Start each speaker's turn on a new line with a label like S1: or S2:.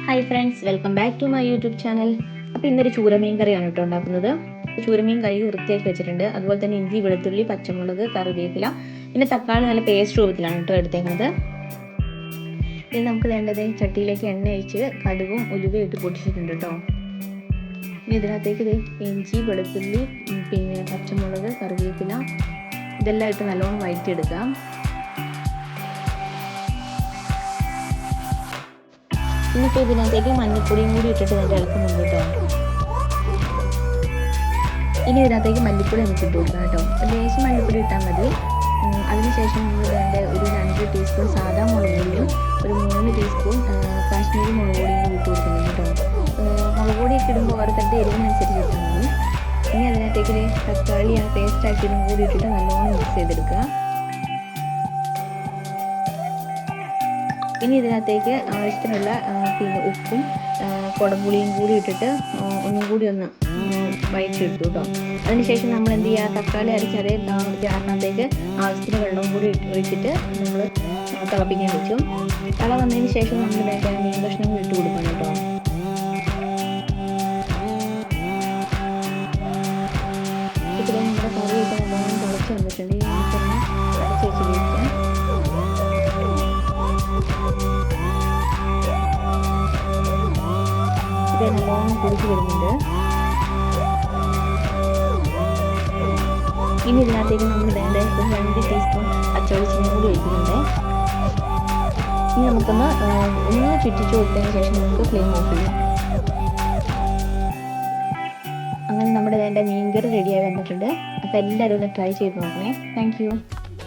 S1: Hi friends, welcome back to my YouTube channel. അപ്പോൾ ഇന്നൊരു ചൂരമീൻ കറിയാണ് കേട്ടോ ഉണ്ടാക്കുന്നത്. ചൂരമീൻ കറി വൃത്തിയാക്കി വെച്ചിട്ടുണ്ട്. അതുപോലെ തന്നെ ഇഞ്ചി, വെളുത്തുള്ളി, പച്ചമുളക്, കറിവേപ്പില, പിന്നെ തക്കാളി നല്ല പേസ്റ്റ് രൂപത്തിലാണ് കേട്ടോ എടുത്തേക്കുന്നത്. ഇനി നമുക്ക് വേണ്ടത് ചട്ടിയിലേക്ക് എണ്ണ ഒഴിച്ച് കടുകും ഉലുവയും ഇട്ട് പൊട്ടിച്ചിട്ടുണ്ട് കേട്ടോ. ഇനി ഇതിനകത്തേക്ക് ഇഞ്ചി, വെളുത്തുള്ളി, പിന്നെ പച്ചമുളക്, കറിവേപ്പില ഇതെല്ലാം ഇട്ട് നല്ലോണം വഴറ്റിയെടുക്കാം. ഇനിയിപ്പോൾ ഇതിനകത്തേക്ക് മഞ്ഞൾപ്പൊടിയും കൂടി ഇട്ടിട്ട് നല്ല ഇളക്കുന്നുണ്ട് കേട്ടോ. ഇനി ഇതിനകത്തേക്ക് മല്ലിപ്പൊടി നമുക്ക് ഇട്ട് കൊടുക്കാം കേട്ടോ. ലേശം മല്ലിപ്പൊടി ഇട്ടാൽ മതി. അതിനുശേഷം നമ്മൾ വേണ്ട ഒരു 2 ടീസ്പൂൺ സാധാ മുളക് പൊടിയും ഒരു 3 ടീസ്പൂൺ കാശ്മീരി മുളക് പൊടിയും കൂടി ഇട്ട് കൊടുക്കുന്നുണ്ട് കേട്ടോ. മുളക് പൊടിയൊക്കെ ഇടുമ്പോൾ ഓരോരുത്തരുടെ എരിവിനനുസരിച്ച് ഇട്ടാൽ മതി. ഇനി അതിനകത്തേക്ക് തക്കാളി പേസ്റ്റ് ആക്കിയതും കൂടി ഇട്ടിട്ട് നല്ലോണം മിക്സ് ചെയ്തെടുക്കുക. ഇനി ഇതിനകത്തേക്ക് ആവശ്യത്തിനുള്ള പിന്നെ ഉപ്പും കുടംപുളിയും കൂടി ഇട്ടിട്ട് ഒന്നും കൂടി ഒന്ന് വഴറ്റിയെടുത്തു കേട്ടോ. അതിനുശേഷം നമ്മൾ എന്ത് ചെയ്യുക, തക്കാളി അരച്ച് അതേ ജാറിനകത്തേക്ക് ആവശ്യത്തിന് വെള്ളവും കൂടി ഒഴിച്ചിട്ട് നമ്മൾ തിളപ്പിക്കാൻ വെച്ചു. തിള വന്നതിന് ശേഷം നമ്മൾ മീൻ കഷ്ണങ്ങൾ ഇട്ട് കൊടുക്കണം കേട്ടോ. ഇപ്പോൾ നമ്മുടെ കറിയൊക്കെ നല്ലോണം തിളച്ച് വന്നിട്ടുണ്ട്. ഈ നമുക്കൊന്ന് അടച്ച് വെച്ച് കഴിക്കാം. നല്ലോണം കുടിച്ച് വരുന്നുണ്ട്. ഇനി ഇതിനകത്തേക്ക് നമ്മൾ വേണ്ട 2 ടീസ്പൂൺ പച്ചവെളിച്ചെണ്ണ കൂടി ഒഴിക്കുന്നുണ്ട്. ഇനി നമുക്കൊന്ന് ചുറ്റിച്ച് കൊടുത്തതിന് ശേഷം നമുക്ക് ഫ്ലെയിം ഓഫ് ചെയ്യാം. അങ്ങനെ നമ്മുടെ വേണ്ട മീൻകറി റെഡിയായി വന്നിട്ടുണ്ട്. അപ്പോൾ എല്ലാവരും ഒന്ന് ട്രൈ ചെയ്ത് നോക്കണേ. Thank you.